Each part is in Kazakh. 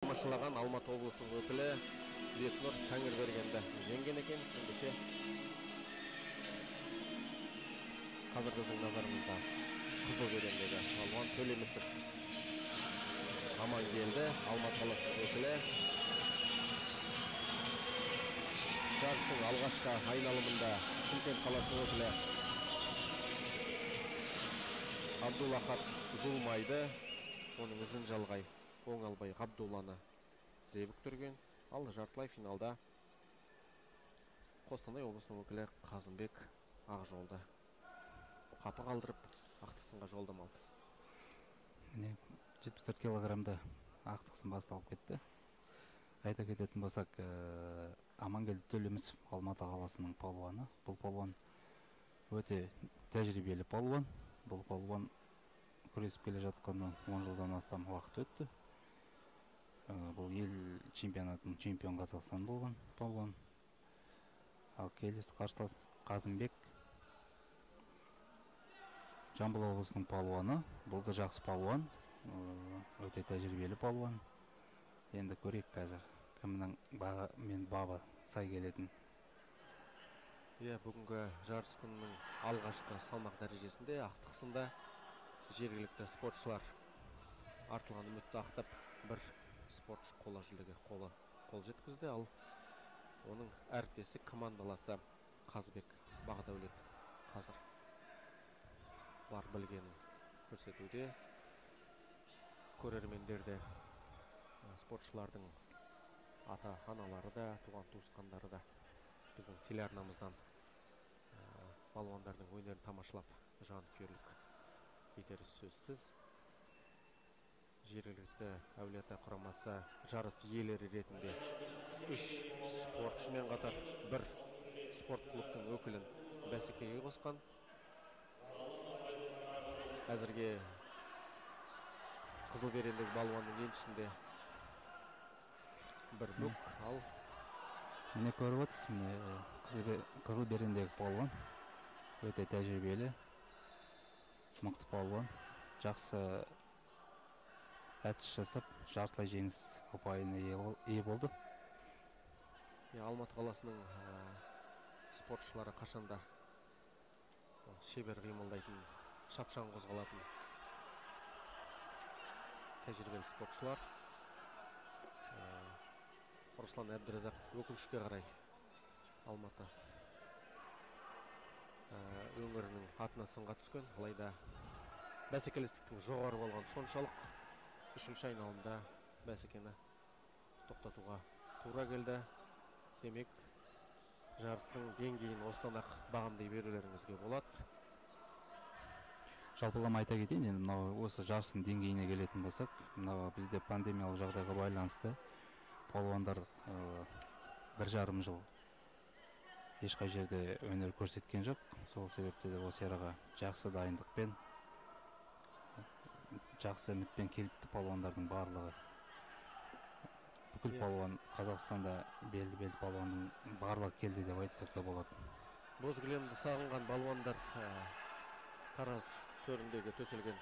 Тамашалаған Алматы облысының өкілі Бекнұр Тәңірбергенді жеңген екен. Ендеше қазір біздің назарымызда қызыл берендегі Палуан Төлемісов аман келді. Алматы қаласының өкілі жарыстың алғашқы айналымында Шымкент қаласының өкілі Абдулахат Зулмайды оның ізін жалғай Оңалбай Ғабдулланы тізе бүктірген. Ал жартылай финалда Қостанай облысының өкілі Қазымбек Ақжолды қапы қалдырып ақтықсынға жолдама алды. Міне 74 килограммда ақтықсын басталып кетті. Айта кететін болсақ, Амангелді Төлемісов Алматы қаласының палуаны. Бұл палуан өте тәжірибелі палуан. Бұл палуан күресіп келе жатқаны 10 жылдан астам уақыт өтті. Бұл ел чемпионатының чемпион Қазақстан болған палуан. Ал келесі қарсыласымыз Қазымбек Жамбыл облысының палуаны. Бұл да жақсы палуан, өте тәжірибелі палуан. Енді көрейік қазір кімнің баға мен бабы сай келетін. Бүгінгі жарыс күнінің алғашқы салмақ дәрежесінде ақтықсында жергілікті спортшылар артылған үмітті ақтап бір спортшы қола жүлдеге қол жеткізді. Ал оның әріптесі командаласы Қазбек Бағдәулет қазір бар білгенін көрсетуде. Көрермендерде спортшылардың ата-аналары да, туған туысқандары да біздің телеарнамыздан балуандардың өнерін тамашалап жанкүйерлік етері сөзсіз. Жергілікті Әулиеата құрамасы жарыс иелері ретінде 3 спортшымен қатар бір спорт клубтың өкілін бәсекеге қосқан. Әзірге қызыл берендегі балуанның еншісінде бір бүк. Ал міне көріп отырсыз, қызыл берендегі палуан өте тәжірибелі, мықты палуан, жақсы әтіс жасап, жартылай жеңіс ұпайына ие болды. Алматы қаласының спортшылары қашанда шебер қимылдайтын, шапшаң қозғалатын тәжірибелі спортшылар. Руслан Әбдіразақ өкінішке қарай Алматы өңірінің атына сынға түскен. Алайда бәсекелестіктің жоғары болған соншалық 3-ші айналымда бәсекені тоқтатуға тура келді. Демек, жарыстың деңгейін осыдан-ақ бағамдай берулеріңізге болады. Жалпылама айта кетейін, енді мынау осы жарыстың деңгейіне келетін болсақ, мынау бізде пандемиялық жағдайға байланысты палуандар 1,5 жыл ешқай жерде өнер көрсеткен жоқ. Сол себепті де осы араға жақсы дайындықпен, жақсы үмітпен келіпті палуандардың барлығы. Бүкіл палуан Қазақстанда белді палуанның барлығы келді деп айтсақ та болады. Боз кілемді сағынған балуандар тараз төріндегі төселген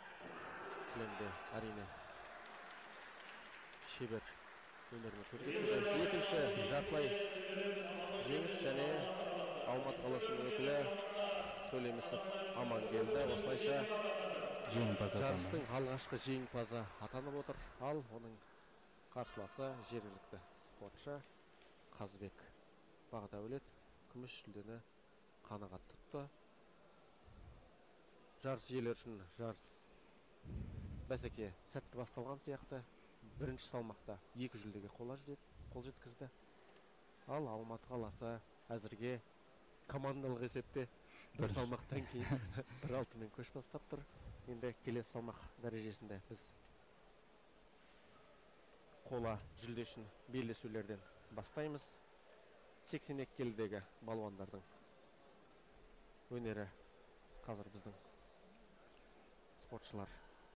кілемде әрине шебер өнеріне көз жеткізді. Екінші жартылай жеңіс және Алматы қаласының өкілі Төлемісов аман келді. Осылайша жарыстың алғашқы жеңімпазы атанып отыр. Ал оның қарсыласы жергілікті спортшы Қазбек Бағдәулет күміс жүлдені қанағат тұтты. Жарыс иелері үшін жарыс бәсеке сәтті басталған сияқты. Бірінші салмақта 2 жүлдеге қол жеткізді. Ал Алматы қаласы әзірге командалық есепте бір салмақтан кейін 1-6-мен көш бастап тұр. Енді келесі салмақ дәрежесінде біз қола жүлде үшін белдесулерден бастаймыз. 82 келідегі балуандардың өнері қазір біздің спортшылар